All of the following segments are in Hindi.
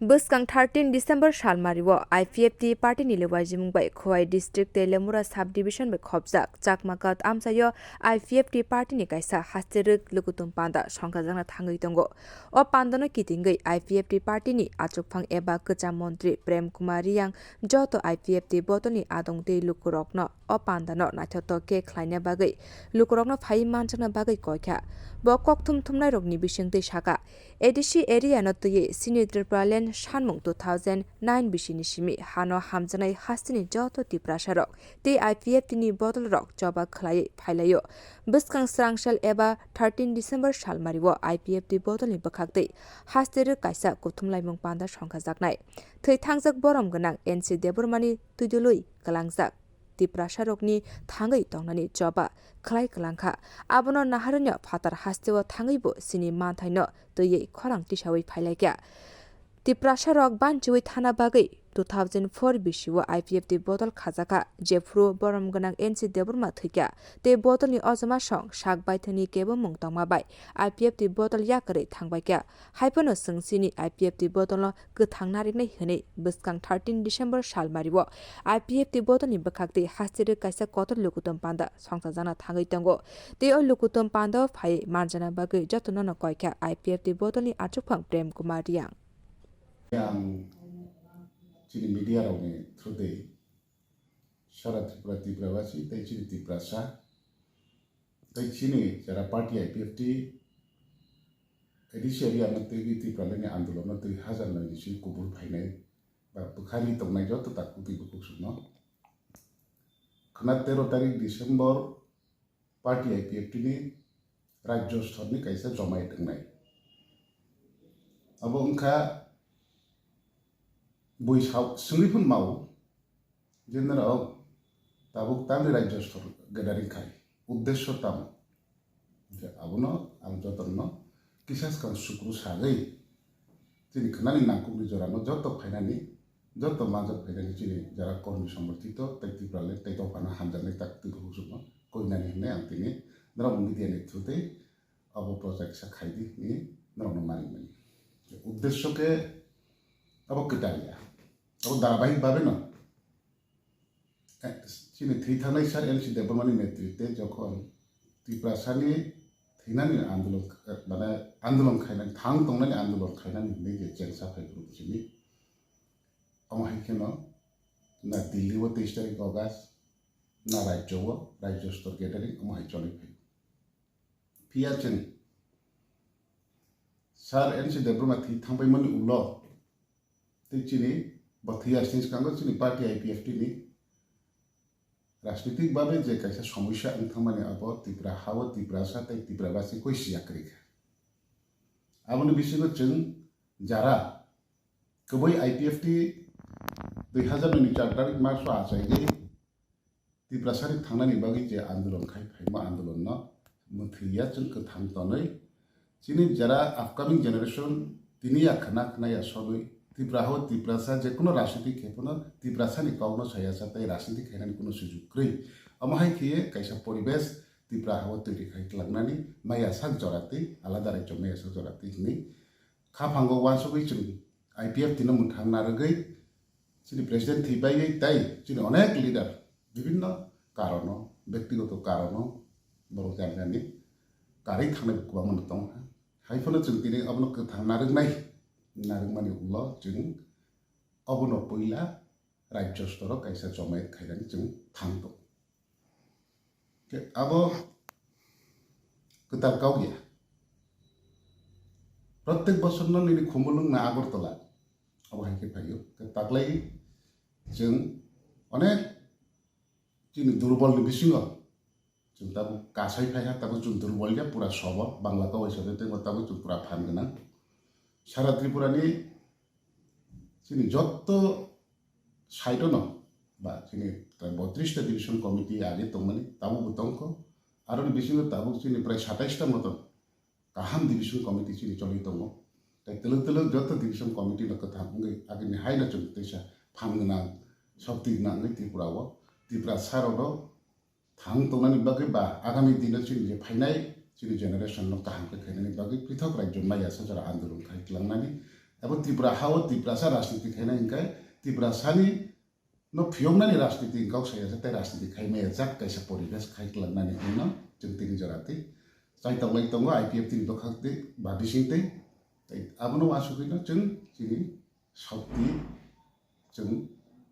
Buskang 13 December Shalmariwo IPFT Party ni lewajimung bai Khowai District te Lemura Subdivision bai khobjak chakmakat amsayo IPFT Party ni kaisa hasteruk lukutum panda songkajangna thangui tongo o pandano kitingai IPFT Party ni achukphang eba kcha mantri Prem Kumar yang joto IPFT botoni adongte lukurokno o pandano naithoto ke khlaina bagai lukurokno phai manchana bagai koikha bo kokthum thumnai rokni bisingtei saka ADC area no tuye sini Tripuralen Shanmung 2009 bisini simi hano hamjanai hastini joto tiprasarok te IPFT ni bottle rok joba khlai phailayo buskang srangshal eba 13 December salmariwo IPFT bottle ni bakhakte hasteru kaisa kuthumlaimung panda songkhajaknai thei thangjak borom ganang NC Debormani tuidului kalangjak tiprasarokni thangai tongnani joba khlai kalangkha abono naharnya phatar hasteo thangaibo sini manthaino toye khorang tisawi phailaikya tiprasarok banchiwi thana bagai 2004 bisiwo IPFT bottle khajaka jefru borom ganang NC Deborma thikya te bottle ni ojama song sak baithani kebo mungtongma bai IPFT bottle yakare thangbaikya haipono sungsini IPFT bottle no gthang nariknai hene buskang 13 December salmariwo IPFT bottle ni bakhakte hastire kaisa kotor lukutum panda songsa thangai tongo te o lukutum panda phai marjana bagai jatono no koikya IPFT bottle ni achukphang Prem Kumar yang ciri media raune through Sara Tripura Tripurasi tai ciri Triprasa tai cini cara parti IPFT edisi area nanti Tripura ni andolon nanti hazar nanti ciri kubur painai bukhari tongnai joto tak kuti bukuk suno kena 13 tarik Desember parti IPFT ni Rajyo Stor ni kaisa jomai tengnai abo engka bui sungipun mau general tabuk tamri Rajyo Stor gadaring kai uddesho tam abono am jotorno kisas kan sukru sagai tini kenani nangkuk di jorano joto fainani joto manjat fainani cini jara kormi somortito tai tiprale tai topana hamjane tak tiku husukno koinani hne antini nara media ni thute abo project sa khaidi ni nara mani mani uddesho ke abo kitaria abo धारावाहिक भावे न चीनी थी थानाई सार NC Debormani नेतृत्वे जखन त्रिपुरासानि थैनानि आन्दोलन माने आन्दोलन खायनानि थांग तंनानि आन्दोलन खायनानि नै जे जेंसा फाइग्रुप जिनि अमाहायखेनो ना दिल्ली वो 23 तारिख अगस्त ना राज्य स्तर गेटारिं अमाहाय चलि फै फियाचेन सार NC Deborma थी थांबायमोन उलो ते चीनी बथिया सिंस कांगो चीनी पार्टी IPFT नि राजनीतिक भावे जे कैसा समस्या अंथमाने अब त्रिपुरा हाव त्रिपुरासा तै त्रिपुरावासी कोइ सियाक्रिका आबोनि बिसिगो जों जारा गुबै IPFT 2009 4 तारिख मार्च आजायगे त्रिपुरासानि थांनानि बागै जे आन्दोलन खायमा आन्दोलन न मथैया जों गोथां तनै चीनी जारा अपकमिंग जनरेशन तिनिया खना खनाया सबै त्रिपुरा हो त्रिपुरासा जे कोनो राजनीतिक खेपनो त्रिपुरासानि काउनो सायासा तै राजनीतिक खेनानि कोनो सुजुग ख्रै अमाहाय खिये कैसा परिवेश त्रिपुरा हो तैरि खायख्लांनानि माया साग जराति आलादा राज्य माया साग जराति नि खाफांगो वासुगै जों IPFT न मुथां नारगै चिनि प्रेसिडेंट थैबायै तै चिनि अनेक लिडार विभिन्न कारण व्यक्तिगत कारण बर जानानि कारै थांनाय गोबां दं हायफोनो जों दिनै अबनो गोथां नारगनाय नारगमानि उलो जों अबनो पहिला राज्य स्तर कैसा जमायत खायनानि जों थांदो के अब गोतार गावगिया प्रत्येक बोसोर नि खुमलुंग ना आगरतला अब हायके फायो तागलाई जों अनेक जोंनि दुर्बल बिसिङाव जों ताबो गासाय फायहा ताबो जों दुर्बलया पुरा सब बांला गाव हिसाबै ताबो जों पुरा फान गोनां सारा त्रिपुरानि जोंनि जत्त साइड न बा जोंनि 32 टा डिविजन कमिटी आगे दंमोन ताबो दंखो आरो बिसिङाव ताबो जोंनि प्राय 27 टा मत गाहाम डिविजन कमिटी जोंनि चलि दङ ताइ तलग तलग जत्त डिविजन कमिटी न कथा बुङै आगे हायना जों तैसा फान गोनां शक्ति गोनां त्रिपुराव त्रिपुरा साराव थां तंनानि बागै बा आगामी दिनाव जोंनि फाइनाय जोंनि जेनेरेशन न गाहाम खायनानि बागै पृथक राज्य माया सजरा आन्दोलन खायख्लांनानि abo Tripura hao Tripura sa राजनीति खाना इनका Tripura सानी no फियोंगना नि राजनीति इनका उसे ऐसा ते राजनीति खाई में ऐसा कैसा परिवेश खाई लगना नहीं ना जंग तीन जराती चाहे तंग IPF तीन तो खाते बाबी सिंते अब नो आसुकी ना जंग जिनी शक्ति जंग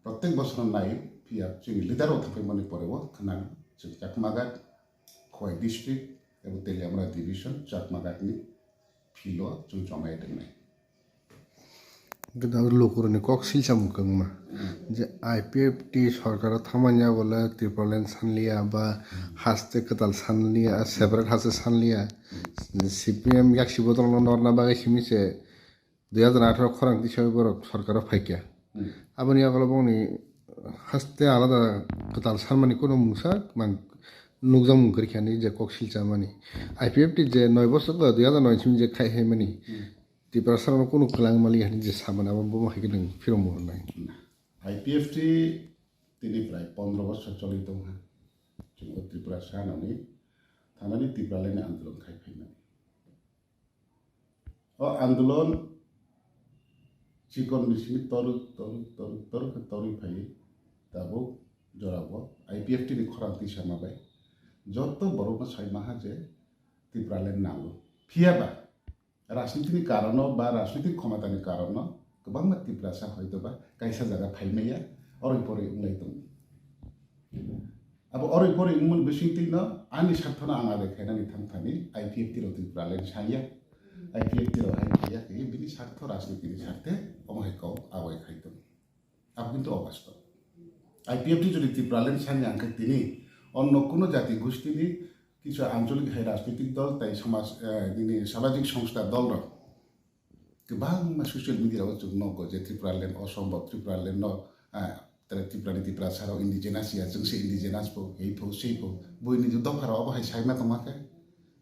प्रत्येक बसना नाई फिर जिनी लीडर होता पे मनी पड़े वो खाना जंग चाकमागाट खोई डिस्ट्रिक्ट एवं तेलियामुरा डिवीजन चाकमागाट नि फिलो जंग जमाए देंगे गदार लोकरनि कक्सिल सामुकंमा जे IPFT सरकार थामानिया बोला त्रिपुरालेण्ड सानलिया बा हास्ते कताल सानलिया सेपारेट हास्ते सानलिया CPM याक्सि बदल नरना बागे खिमिसे 2018 खरां दिसाव बर सरकार फाइकिया आबनि आगला बंनि हास्ते आलादा कताल सानमानि कोनो मुसा मान नुगजाम मुंकरिखानि जे कक्सिल सामानि IPFT जे 9 बছর 2009 सिम जे खाइ हेमानि Tripura sarana kono kelang mali hani je saman abang bomo hikideng film mo nai IPFT tini prai 15 বছর চলি দং ha जों Tripura sanani थानानि Tripuraland आंदोलन खाइ फैनाय आंदोलन चिकन मिसिनि तरुक फाइ दाबो जराबो IPFT नि खरांति सामाबाय जत्त बर'ना साइमाहा जे Tripuraland नांगौ फियाबा राजनीतिनि कारण बा राजनीतिक क्षमतानि कारण गोबां Tripura सा हयतोबा कायसा जागा फाइनाया अरैपरै उंलाय दं अब अरैपरै उंमोन बिसिंतिनो आंनि सार्थना आंहा देखायनानै थांथानि IPFT रो Tripuraland साया IPFT रो हाइया के बिनि सार्थ राजनीतिनि सार्थे अमहायकाव आवय खायदों अब किन्तु अबास्तव IPFT যদি Tripuraland सानि आंखा तिनि अन्य कोनो जाति गोष्ठीनि কিছু আঞ্চলিক রাজনৈতিক দল তাই সমাজ সামাজিক সংস্থা দল গোबां সচিয়েল মিডিয়াও जों नगो जे Tripuraland असम्भव Tripuraland Tripuraनि Tripura साराव इन्डिजिनासिया जोंसो इन्डिजिनासबो हेइफौ सेइफौ बयनि जो दफाराव अबहाय साइमा दमाखै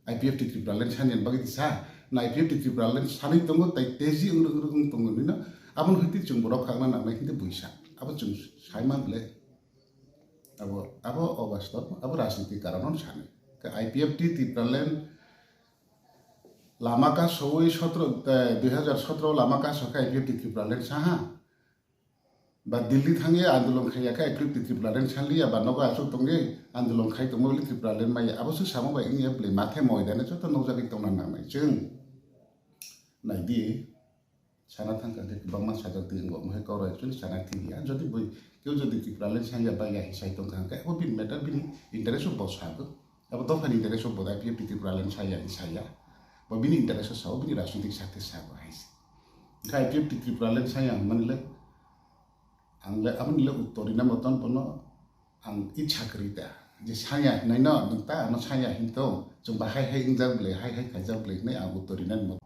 IPFT Tripuraland सानियान बागि सा ना IPFT Tripuraland सानै दङ ताइ तेजि उरुं दङ निना आबन हति जों बराव खांना नांनाय खिन्थु बैसा अब जों साइमा बले अब अबास्तव अब राजनीतिक कारण सानै IPFT Tripuraland लामाका सौयै 2017 लामाका सका IPFT Tripuraland साहा बा दिल्ली थांगे आंदोलन खायाखा IPFT Tripuraland सालिया बा नगा आसु तंगे आंदोलन खाय तंगोलि Tripuraland माय आबसो सामो बाय इंया प्ले माथे मयदाने जत नौजागि तंना नांनाय जों नायदि साना थांका गोबां मानसिया दिंगो महे करा एक्चुअली साना थिया जदि बै केउ जदि Tripuraland साया बाय हिसाय तंका ओ बिन मेटर बिन इंटरेस्ट अफ बसागो अब दफानि इंटरेस्ट अफ IPFT Tripuraland साया बबिनि इंटरेस्ट साव बिनि राजनीतिक साथे साव हाइस IPFT Tripuraland साया मनले आंले आमनले उत्तरिना मतन पनो आं इच्छा करिता जे साया नैन नंता आनो साया हिंतो जों बाहाय हाय इंजाबले हाय खाजाबले नै आं उत्तरिना मत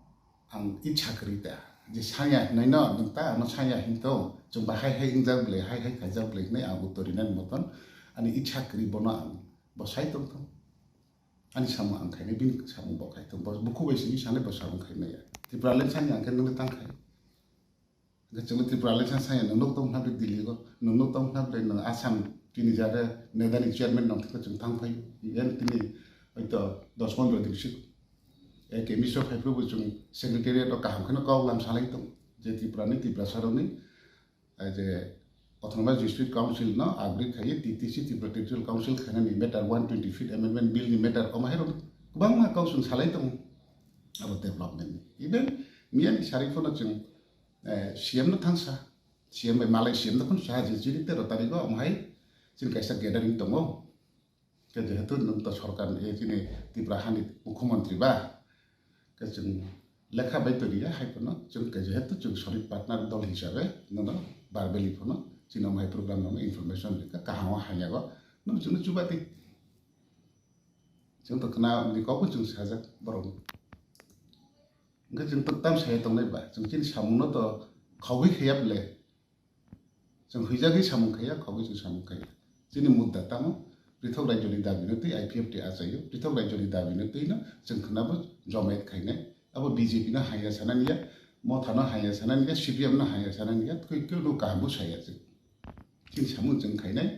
आं इच्छा करिता जे साया नैन नंता आनो साया हिंतो जों बाहाय हाय इंजाबले हाय खाजाबले नै आं उत्तरिना मतन आनि इच्छा करि बनो आं बसाय तंथं आनि सामु आंखायनो बिन सामु बखाय तं बस बुखु बैसिनि साने बसामु खायनाया Tripuraland सानि आंखाय नंले तांखाय जों Tripuraland साया नंनो दं हाबे दिल्लीगो नंनो दं हाबे न आसाम तिनि जारे नेदानि चेयारमेन नंथखो जों थांफाय इगेन तिनि हयतो 10-15 दिनसो एके मिसो फाइफ्रोबो जों सेक्रेटारियेट काहामखनो कावलाम सालाय दं जे Tripura सारावनि जे Autonomous District Council no agree खायो TTC Tripura Territorial Council खानानि मेटार 120 feet amendment bill नि मेटार अमाहेर गोबां मा काउन्सिल सालाय दं अब डेभलपमेन्ट इभेन मियानि सारिफोनो जों CM न थांसा CM मालाय CM न खन साहा जिरि 13 तारिखो अमाहाय जों कायसा गेदारिं दङ के जेहेतु नंत सरकार ए जिनि Tripura हानि मुख्यमन्त्री बा के जों लेखा बायतरिया हायफोनो जों के जेहेतु जों सलिड पार्टनार दल हिसाबै ननो बारबेलिफोनो जोंना माय प्रोग्राम नाम इनफरमेशन लेखा काहावा हायागो नों जों जुबाति जों तो कना निकावबो जों साजा बरं जों तो ताम साया दंनाय बा जों जिन सामुनो तो खावै खैयाबले जों हैजागै सामु खैया खावै जों सामु खैया जोंनि मुद्दा तामो पृथक राज्यनि दाबिनोतै IPFT आजायो पृथक राज्यनि दाबिनोतैनो जों खोनाबो जमायत खायनाय अब BJP ना हाया सानानिया मथानो हाया सानानिया CPM ना हाया सानानिया खैखो नो काहाबो साया जों सामु जों खायनाय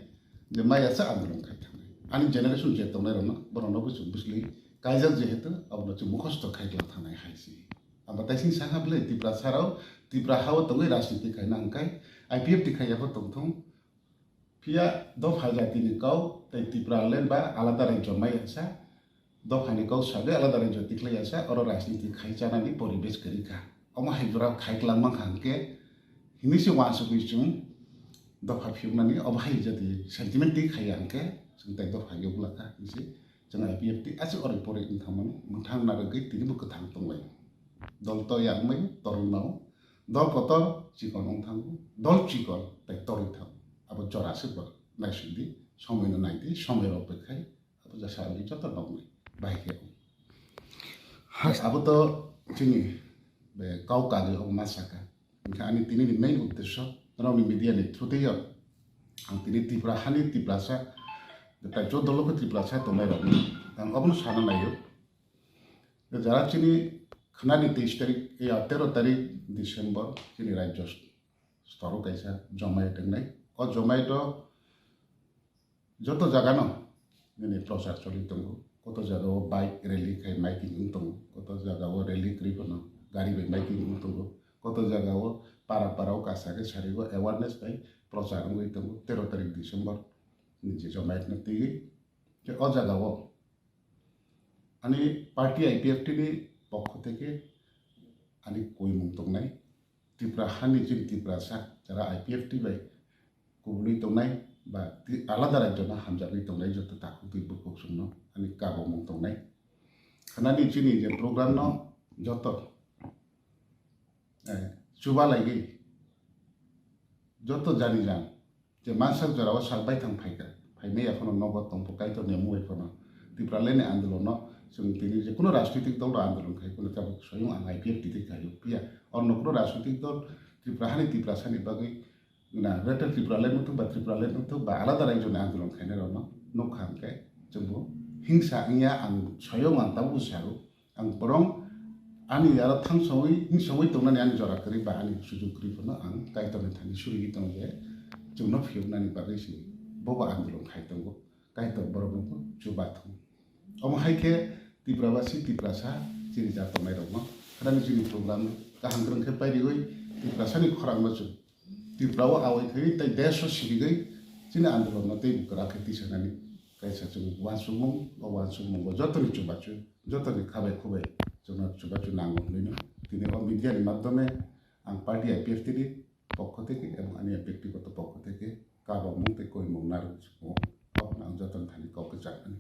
जे मायासा आंदोलन खायथांनाय आनि जेनेरेशन जे दंनाय रनो बरनबो जों बुसलि कायजा जेहेतु अब जों मुखस्त खायग्ला थानाय हायसि अब ताइसिं साहाबले Tripura साराव Tripura hawa tongai rasniti khai nangkai IPFT khai yapo tongthong pia dofha jatini kau tai Tripura len ba alada rajyo mai asa dofhani kau sabe alada rajyo tiklai asa oro rasniti khai chanani poribesh karika oma haibra khai klangmang hangke hinisi wansukui chung dofha phiumnani obhai jati sentiment ti khai hangke sengtai dofha yoglaka isi jeng IPFT asi ori pori inthamani munthang naragei tini bukathang tonglai dol to yang mai torun mau dol kotor chikon ongthang dol chikon tai tori thang abo jora sibor naisindi সময় নাইদি সময়ের অপেক্ষায় abo jasa ali joto nongni baike abo to chini be kau kage ong masaka ani tini ni main uddesho rauni media ni thuteyo ang tini Tripura hani Tripura sa ta jodolo ko Tripura sa to mai roni ang obno sana nayo jara chini খানানি 23 তারিখ 13 তারিখ ডিসেম্বর চিনি রাজ্য স্তর কাইসা জমায়েত নাই ও জমায়েত যত জায়গা ন মানে প্রচার চলি দङ কত জায়গা বাইক র্যালি খাই মাইকিং দङ কত জায়গা র্যালি করিবন গাড়ি বাই মাইকিং দङ কত জায়গা পাড়া পাড়াও কাছাকে সারিব অ্যাওয়ারনেস বাই প্রচার হই দङ 13 তারিখ ডিসেম্বর নিজে জমায়েত নতি যে ও জায়গা আনি পার্টি IPFT ni পক্ষ থেকে ani koi mung tongnai Tripura hani jin Tripura sa jara IPFT bai kubuli tongnai ba alada rajyo na hamjagui tongnai joto taku tui bukuk sungno ani kabo mung tongnai khanani chini je program no joto chuba lagi joto jani jang je mansak jara wa salbai thang phaika phaime ekhon nogo tongpo kai to nemu ekhon Tripura lene andolon no जों दिनै जे কোনো রাজনৈতিক দল আন্দোলন খাই কোনো তাবো স্বয়ং आं IPFT তে খাই পিয়া অন্য কোনো রাজনৈতিক দল Tripura hani Tripura sani বাগৈ না রেটা Tripura লেন মতো বা Tripura লেন মতো বা আলাদা রাজ্যনে আন্দোলন খাইনে রনো নখামকে जोंबो हिंसा इया आं স্বয়ং आं ताबो सारो आं बरं ani ara थांसोय हिंसोय तंनानै आं जरा करि बा आनि सुजुग करिफोरनो आं कायतने थानि सुरिगि दं जे जोंनो फिउनानि बागैसि बबा आन्दोलन खाइ दंगो कायत बरंबो जुबाथं अम हाइके Tripurabasi Tripura sa jini jato mai rokno kadang jini program kahangrang ke pai digoi Tripura sani khorang machu Tripura wa awai thai tai deso sibigai jini andolon no tei bukara kheti sanani kaisa chung wansumung go jotoni chubachu jotoni khabai khubai jona chubachu nangom nino tini o media ni মাধ্যমে ang party IPFT ni পক্ষ থেকে এবং আমি ব্যক্তিগত পক্ষ থেকে কাবা মুতে কই মংনার ও ang joton thani kauke chakani